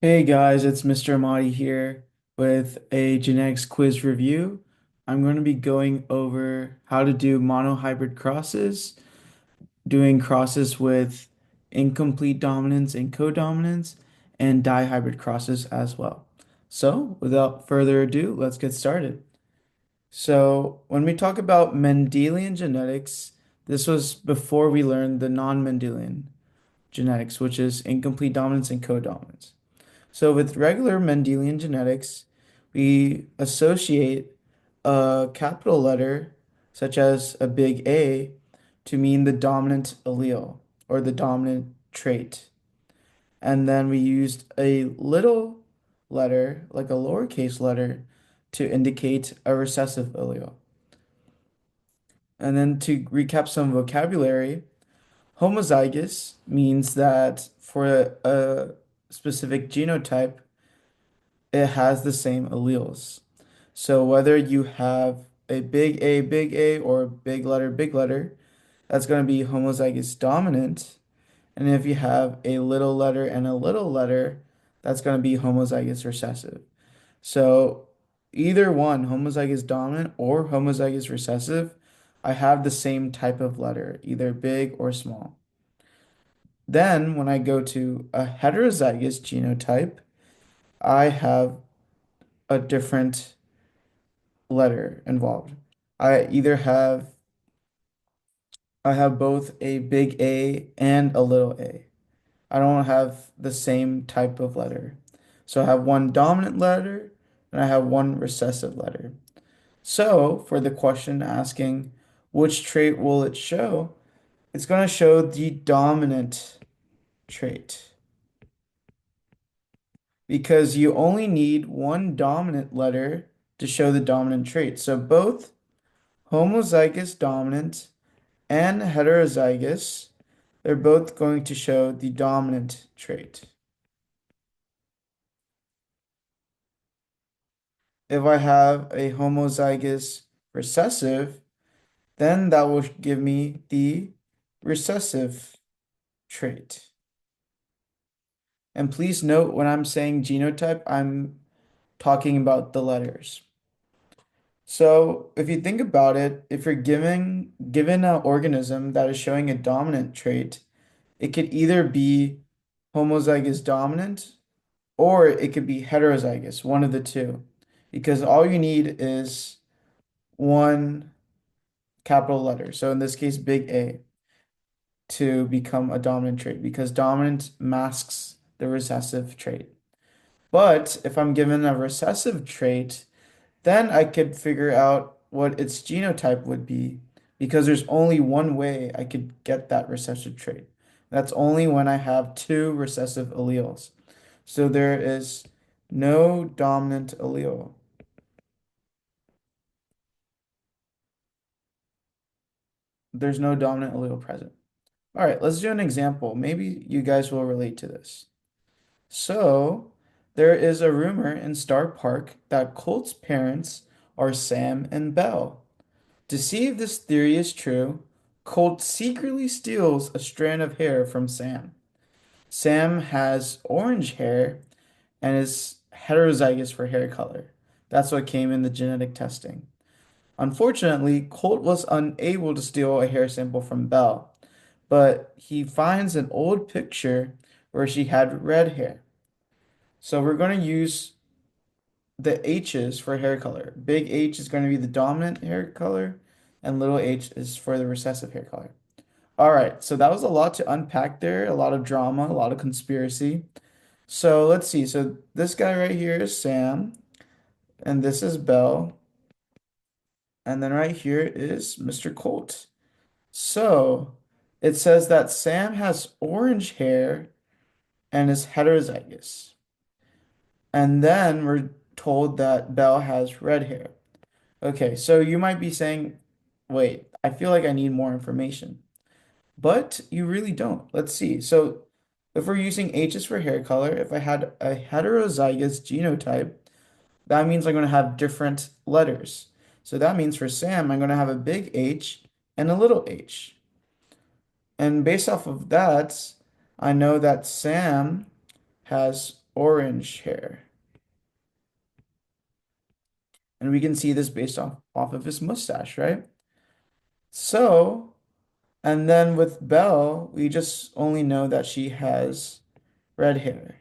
Hey guys, it's Mr. Amadi here with a genetics quiz review. I'm going to be going over how to do monohybrid crosses, doing crosses with incomplete dominance and codominance, and dihybrid crosses as well. So, without further ado, let's get started. So, when we talk about Mendelian genetics, this was before we learned the non-Mendelian genetics, which is incomplete dominance and codominance. So with regular Mendelian genetics, we associate a capital letter, such as a big A, to mean the dominant allele or the dominant trait. And then we used a little letter, like a lowercase letter, to indicate a recessive allele. And then to recap some vocabulary, homozygous means that for a specific genotype, it has the same alleles. So whether you have a big A, or a big letter, that's going to be homozygous dominant. And if you have a little letter and a little letter, that's going to be homozygous recessive. So either one, homozygous dominant or homozygous recessive, I have the same type of letter, either big or small. Then when I go to a heterozygous genotype, I have a different letter involved. I either have I have both a big A and a little a. I don't have the same type of letter. So I have one dominant letter and I have one recessive letter. So for the question asking which trait will it show, it's going to show the dominant trait because you only need one dominant letter to show the dominant trait. So both homozygous dominant and heterozygous, they're both going to show the dominant trait. If I have a homozygous recessive, then that will give me the recessive trait. And please note when I'm saying genotype, I'm talking about the letters. So if you think about it, if you're given an organism that is showing a dominant trait, it could either be homozygous dominant or it could be heterozygous, one of the two, because all you need is one capital letter. So in this case, big A, to become a dominant trait, because dominant masks the recessive trait. But if I'm given a recessive trait, then I could figure out what its genotype would be, because there's only one way I could get that recessive trait. That's only when I have two recessive alleles. So there is no dominant allele. There's no dominant allele present. All right, let's do an example. Maybe you guys will relate to this. So, there is a rumor in Star Park that Colt's parents are Sam and Belle. To see if this theory is true, Colt secretly steals a strand of hair from Sam. Sam has orange hair and is heterozygous for hair color. That's what came in the genetic testing. Unfortunately, Colt was unable to steal a hair sample from Belle, but he finds an old picture where she had red hair. So we're going to use the H's for hair color. Big H is going to be the dominant hair color, and little h is for the recessive hair color. All right, so that was a lot to unpack there, a lot of drama, a lot of conspiracy. So let's see. So this guy right here is Sam, and this is Belle, and then right here is Mr. Colt. So it says that Sam has orange hair and is heterozygous. And then we're told that Belle has red hair. Okay, so you might be saying, wait, I feel like I need more information. But you really don't. Let's see. So if we're using H's for hair color, if I had a heterozygous genotype, that means I'm going to have different letters. So that means for Sam, I'm going to have a big H and a little h. And based off of that, I know that Sam has orange hair. And we can see this based off of his mustache, right? So, and then with Belle, we just only know that she has red hair.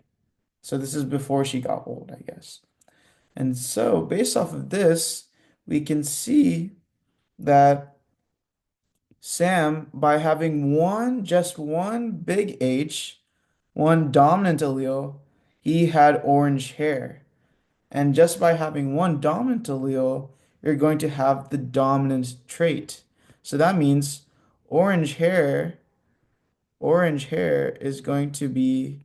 So this is before she got old, I guess. And so based off of this, we can see that Sam, by having just one big H, one dominant allele, he had orange hair. And just by having one dominant allele, you're going to have the dominant trait. So that means orange hair, orange hair is going to be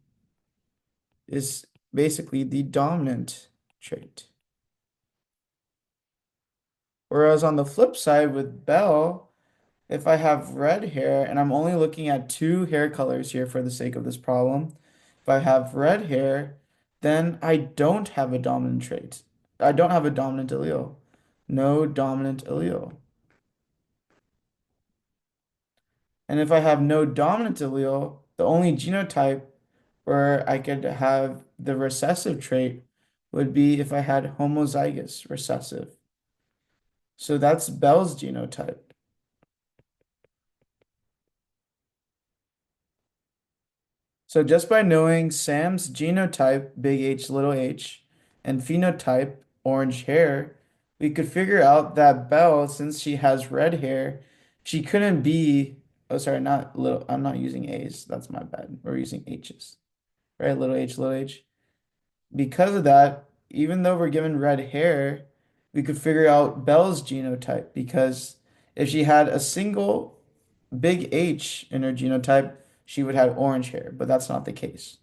is basically the dominant trait. Whereas on the flip side with Belle, if I have red hair, and I'm only looking at two hair colors here for the sake of this problem, if I have red hair, then I don't have a dominant trait. I don't have a dominant allele. No dominant allele. And if I have no dominant allele, the only genotype where I could have the recessive trait would be if I had homozygous recessive. So that's Bell's genotype. So just by knowing Sam's genotype, big H, little h, and phenotype, orange hair, we could figure out that Belle, since she has red hair, she couldn't be, oh, sorry, not little, I'm not using A's. That's my bad. We're using H's, right? Little h, little h. Because of that, even though we're given red hair, we could figure out Belle's genotype because if she had a single big H in her genotype, she would have orange hair, but that's not the case.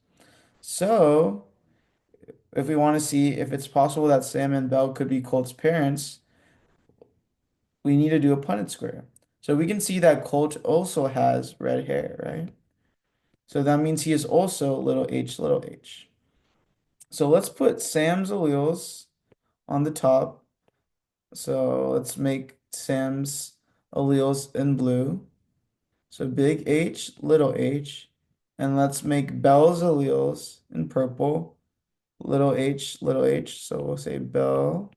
So, if we want to see if it's possible that Sam and Belle could be Colt's parents, we need to do a Punnett square. So we can see that Colt also has red hair, right? So that means he is also little h, little h. So let's put Sam's alleles on the top. So let's make Sam's alleles in blue. So big H, little h. And let's make Belle's alleles in purple. Little h, little h. So we'll say Belle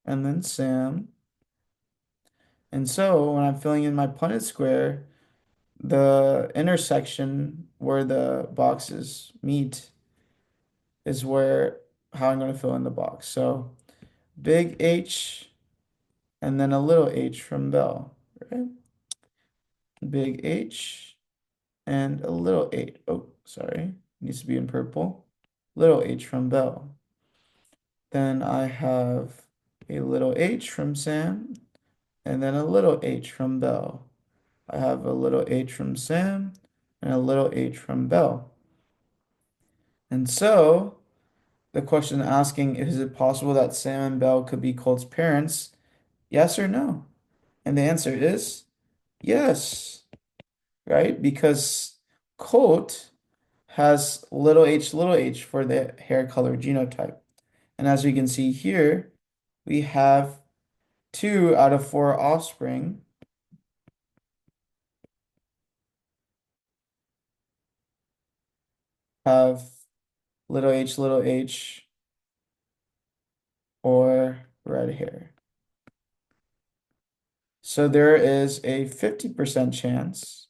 and then Sam. And so when I'm filling in my Punnett square, the intersection where the boxes meet is where how I'm going to fill in the box. So big H and then a little h from Belle, right? Big H and a little h. Oh, sorry. Needs to be in purple. Little h from Belle. Then I have a little h from Sam and then a little h from Belle. I have a little h from Sam and a little h from Belle. And so the question asking, is it possible that Sam and Belle could be Colt's parents? Yes or no? And the answer is yes, right? Because Colt has little h for the hair color genotype. And as we can see here, we have 2 out of 4 offspring have little h or red hair. So there is a 50% chance.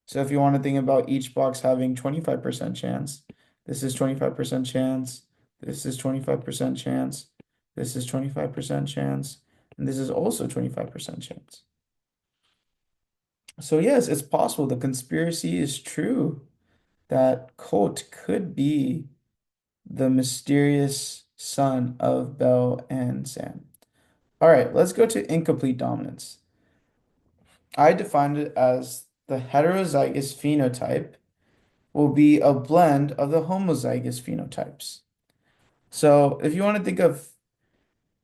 So if you want to think about each box having 25% chance, this is 25% chance, this is 25% chance, this is 25% chance, and this is also 25% chance. So yes, it's possible the conspiracy is true that Colt could be the mysterious son of Belle and Sam. All right, let's go to incomplete dominance. I defined it as the heterozygous phenotype will be a blend of the homozygous phenotypes. So if you want to think of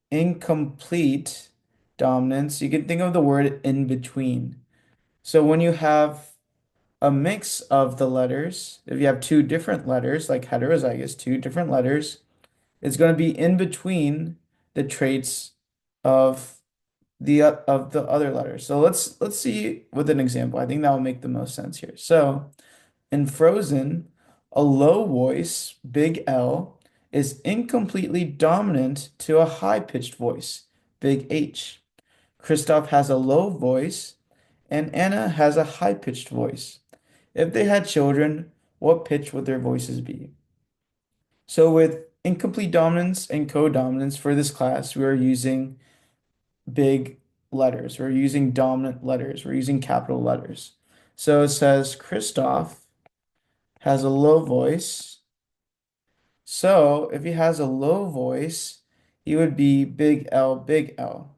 incomplete dominance, you can think of the word in between. So when you have a mix of the letters, if you have two different letters, like heterozygous, two different letters, it's going to be in between the traits of the other letters. So let's see with an example. I think that will make the most sense here. So In Frozen, a low voice, big L, is incompletely dominant to a high-pitched voice, big H. Kristoff has a low voice, and Anna has a high-pitched voice. If they had children, what pitch would their voices be? So with incomplete dominance and codominance for this class, we are using big letters. We're using dominant letters. We're using capital letters. So it says Kristoff has a low voice. So if he has a low voice, he would be big L, big L.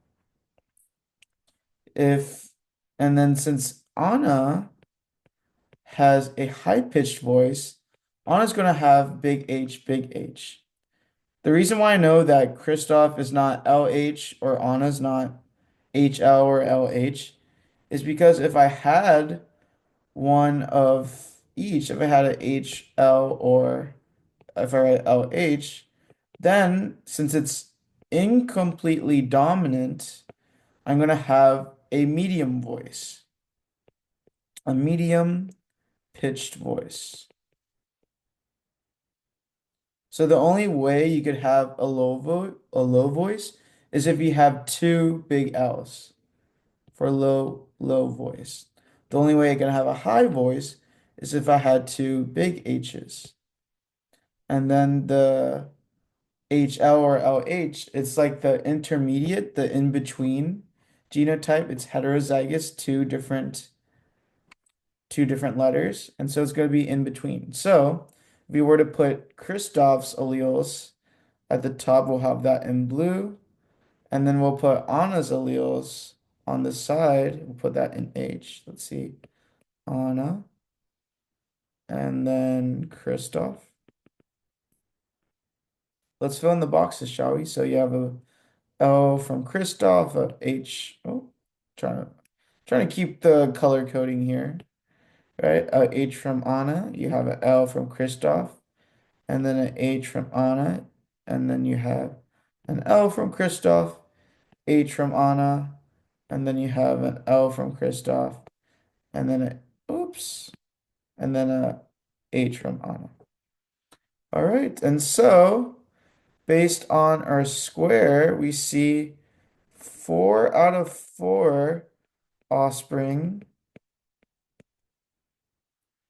If, and then since Anna has a high-pitched voice, Anna's going to have big H, big H. The reason why I know that Kristoff is not LH or Anna's not HL or LH is because if I had one of each, if I had a HL or if I had LH, then since it's incompletely dominant, I'm going to have a medium voice, a medium pitched voice. So the only way you could have a low voice is if you have two big L's for low voice. The only way I can have a high voice is if I had two big H's. And then the HL or LH, it's like the intermediate, the in-between genotype. It's heterozygous, two different letters, and so it's going to be in between. So if we were to put Kristoff's alleles at the top, we'll have that in blue, and then we'll put Anna's alleles on the side. We'll put that in H. Let's see, Anna, and then Kristoff. Let's fill in the boxes, shall we? So you have a L from Kristoff, a H. Oh, trying to trying to keep the color coding here, right? A H from Anna. You have a L from Kristoff, and then an H from Anna, and then you have an L from Kristoff, H from Anna, and then you have an L from Kristoff, and then a oops, and then a H from Anna. All right, and so based on our square, we see 4 out of 4 offspring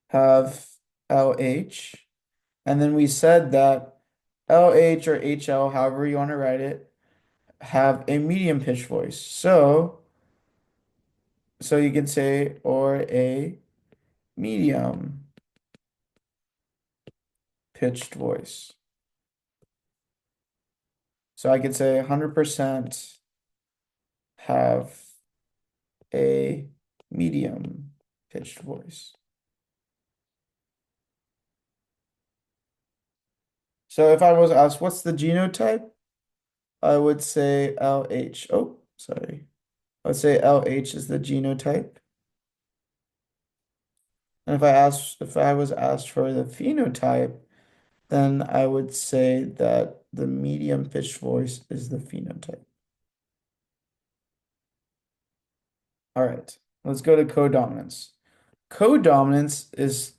have LH. And then we said that LH or HL, however you want to write it, have a medium pitched voice. So you can say, or a medium pitched voice. So I could say 100% have a medium pitched voice. So if I was asked, what's the genotype? I would say LH. Oh, sorry. I would say LH is the genotype. And if I was asked for the phenotype, then I would say that the medium pitched voice is the phenotype. All right, let's go to codominance. Codominance is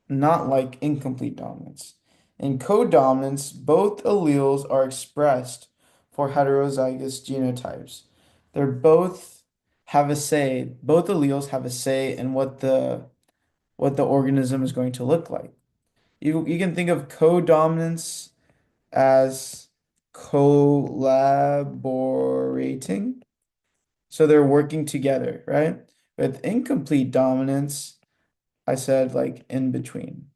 not like incomplete dominance. In codominance, both alleles are expressed for heterozygous genotypes. They're both have a say, both alleles have a say in what the organism is going to look like. You can think of codominance as collaborating. So they're working together, right? With incomplete dominance, I said like in between.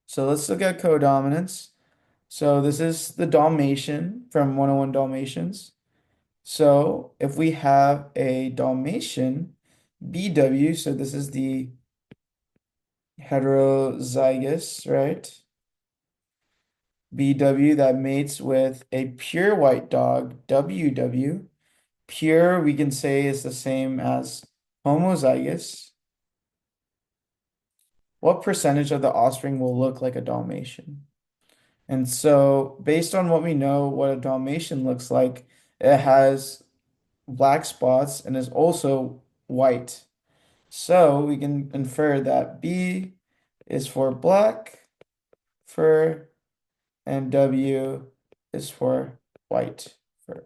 So let's look at codominance. So this is the Dalmatian from 101 Dalmatians. So if we have a Dalmatian, BW, so this is the heterozygous, right? BW that mates with a pure white dog, WW. Pure, we can say, is the same as homozygous. What percentage of the offspring will look like a Dalmatian? And so, based on what we know, what a Dalmatian looks like, it has black spots and is also white. So we can infer that B is for black fur and W is for white fur.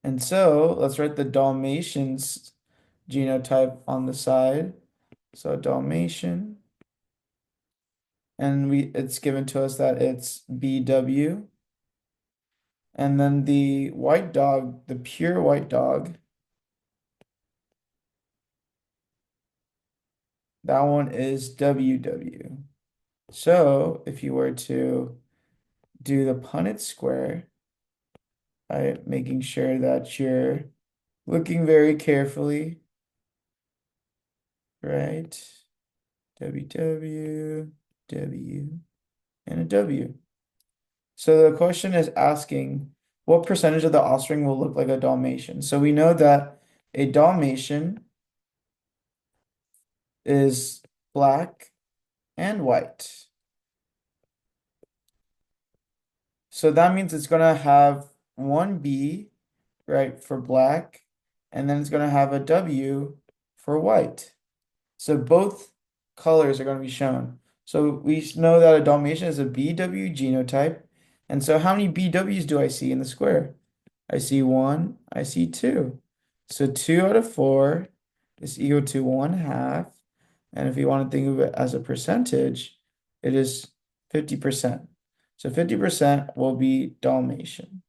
And so let's write the Dalmatians genotype on the side. So Dalmatian, and it's given to us that it's BW. And then the white dog, the pure white dog, that one is WW. So if you were to do the Punnett square by making sure that you're looking very carefully, right? WW, W, and a W. So the question is asking what percentage of the offspring will look like a Dalmatian? So we know that a Dalmatian is black and white. So that means it's going to have one B, right, for black, and then it's going to have a W for white. So both colors are going to be shown. So we know that a Dalmatian is a BW genotype. And so how many BWs do I see in the square? I see one, I see two. So 2 out of 4 is equal to 1/2. And if you want to think of it as a percentage, it is 50%. So 50% will be Dalmatian.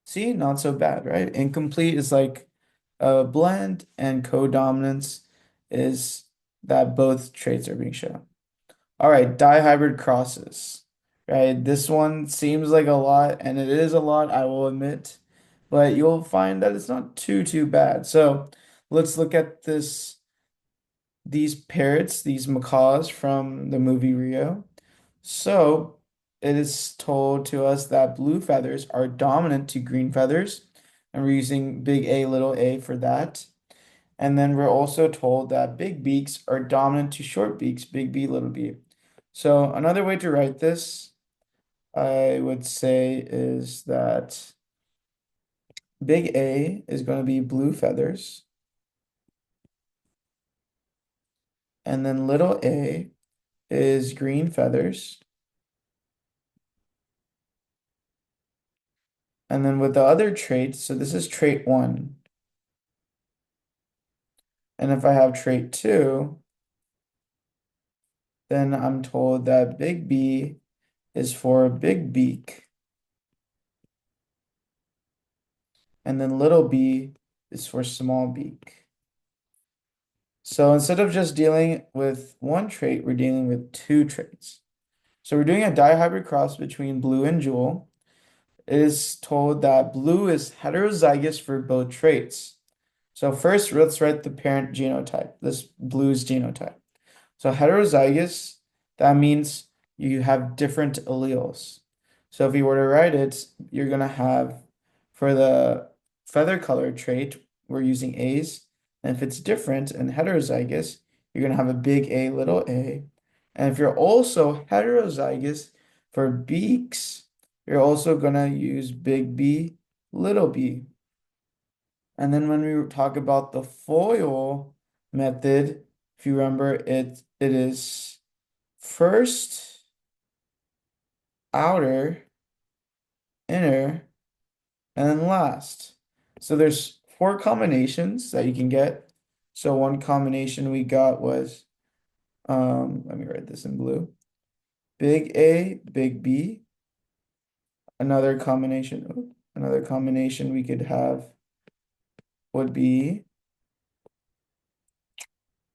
See, not so bad, right? Incomplete is like a blend, and codominance is that both traits are being shown. All right, dihybrid crosses, right? This one seems like a lot, and it is a lot, I will admit, but you'll find that it's not too bad. So let's look at these parrots, these macaws from the movie Rio. So it is told to us that blue feathers are dominant to green feathers, and we're using big A, little a for that. And then we're also told that big beaks are dominant to short beaks, big B, little b. So another way to write this, I would say, is that big A is going to be blue feathers, and then little a is green feathers. And then with the other traits, so this is trait 1. And if I have trait 2, then I'm told that big B is for big beak, and then little b is for small beak. So instead of just dealing with one trait, we're dealing with 2 traits. So we're doing a dihybrid cross between blue and jewel. It is told that blue is heterozygous for both traits. So first, let's write the parent genotype, this blue's genotype. So heterozygous, that means you have different alleles. So if you were to write it, you're going to have, for the feather color trait, we're using A's. And if it's different and heterozygous, you're going to have a big A, little a. And if you're also heterozygous for beaks, you're also going to use big B, little b. And then when we talk about the FOIL method, if you remember, it is first, outer, inner, and then last. So there's 4 combinations that you can get. So one combination we got was, let me write this in blue. Big A, big B. Another combination we could have would be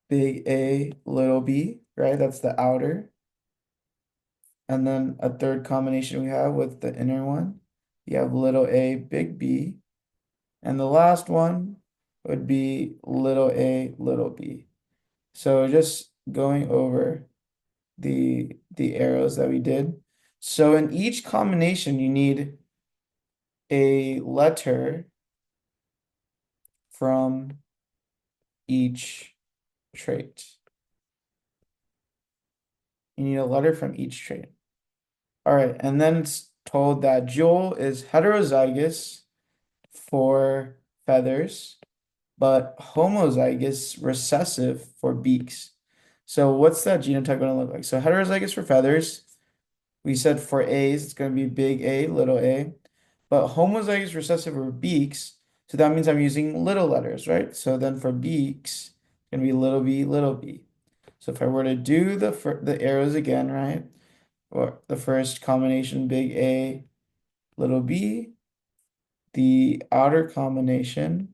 big A, little b, right? That's the outer. And then a third combination we have with the inner one, you have little a, big B. And the last one would be little a, little b. So just going over the arrows that we did. So in each combination, you need a letter from each trait. You need a letter from each trait. All right, and then it's told that Joel is heterozygous for feathers, but homozygous recessive for beaks. So what's that genotype going to look like? So heterozygous for feathers, we said for A's, it's going to be big A, little a. But homozygous recessive for beaks, so that means I'm using little letters, right? So then for beaks, it's going to be little b, little b. So if I were to do the arrows again, right? Or the first combination, big A, little b, the outer combination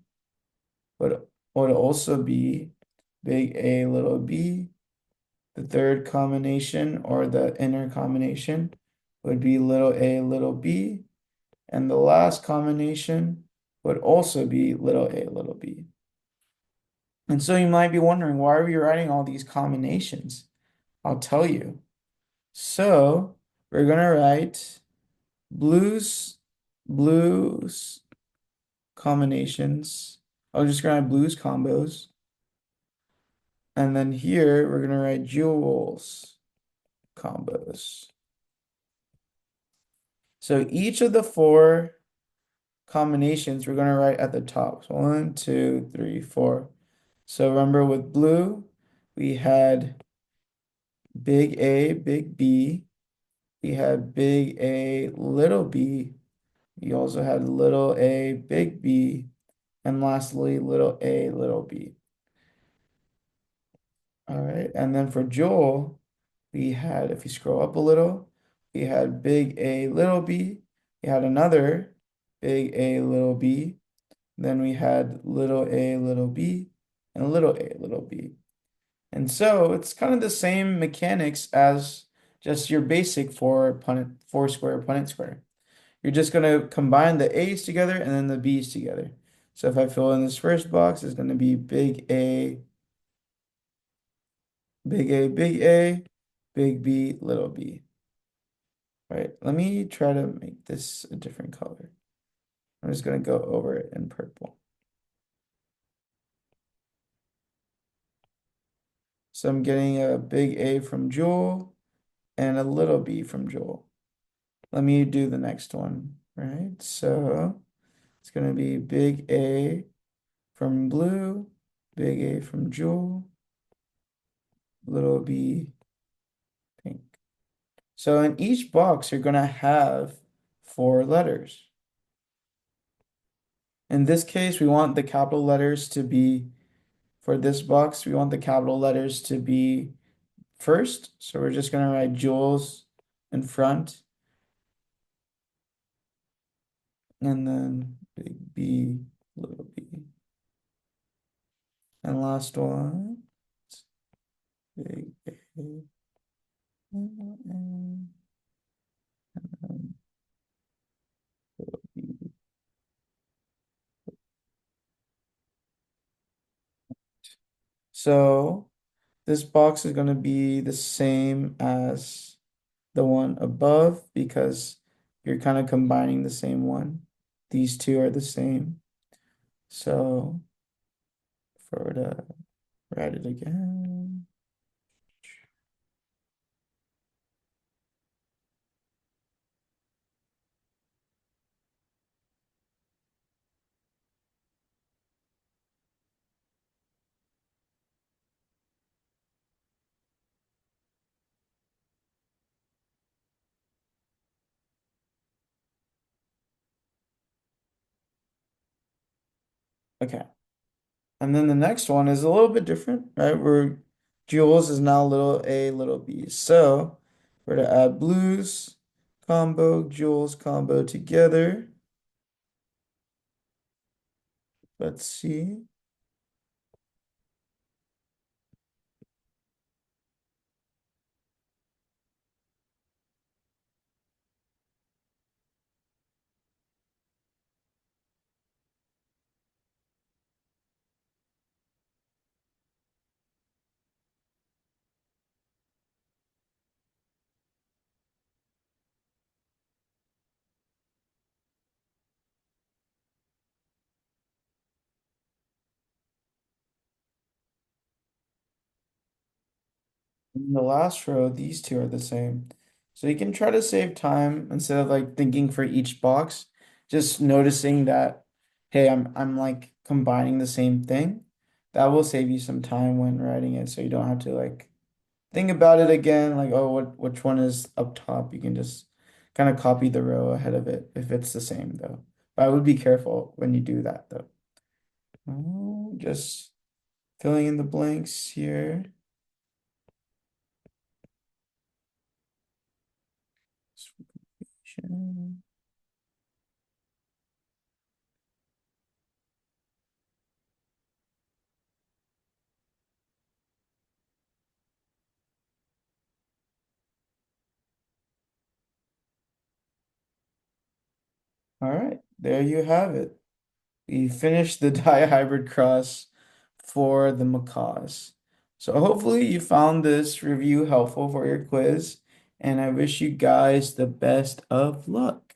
would also be big A, little b. The third combination or the inner combination would be little a, little b. And the last combination would also be little a, little b. And so you might be wondering, why are we writing all these combinations? I'll tell you. So we're going to write blues combinations. I'll just going to write blues combos. And then here we're going to write jewels combos. So each of the four combinations we're going to write at the top. So 1, 2, 3, 4. So remember with blue, we had big A, big B. We had big A, little b. We also had little a, big B. And lastly, little a, little b. All right. And then for Joel, we had, if you scroll up a little, we had big A, little b. We had another big A, little b. Then we had little a, little b, and little a, little b. And so it's kind of the same mechanics as just your basic four square Punnett square. You're just going to combine the a's together and then the b's together. So if I fill in this first box, it's going to be big A, big A, big A, big B, little b. Right? Let me try to make this a different color. I'm just going to go over it in purple. So I'm getting a big A from Joel and a little b from Joel. Let me do the next one, right? So it's going to be big A from blue, big A from Joel, little b pink. So in each box, you're going to have four letters. In this case, we want the capital letters to be, for this box, we want the capital letters to be first. So we're just going to write Joel's in front. And then big B, little b. And last one, big A, little B. So this box is going to be the same as the one above because you're kind of combining the same one. These two are the same. So for to write it again. Okay. And then the next one is a little bit different, right? Where Jules is now little a, little b. So we're to add blues combo, Jules combo together. Let's see. In the last row, these two are the same. So you can try to save time instead of like thinking for each box, just noticing that hey, I'm like combining the same thing. That will save you some time when writing it, so you don't have to like think about it again, like, oh, which one is up top? You can just kind of copy the row ahead of it if it's the same though. But I would be careful when you do that though. Oh, just filling in the blanks here. All right, there you have it. We finished the dihybrid cross for the macaws. So hopefully you found this review helpful for your quiz, and I wish you guys the best of luck.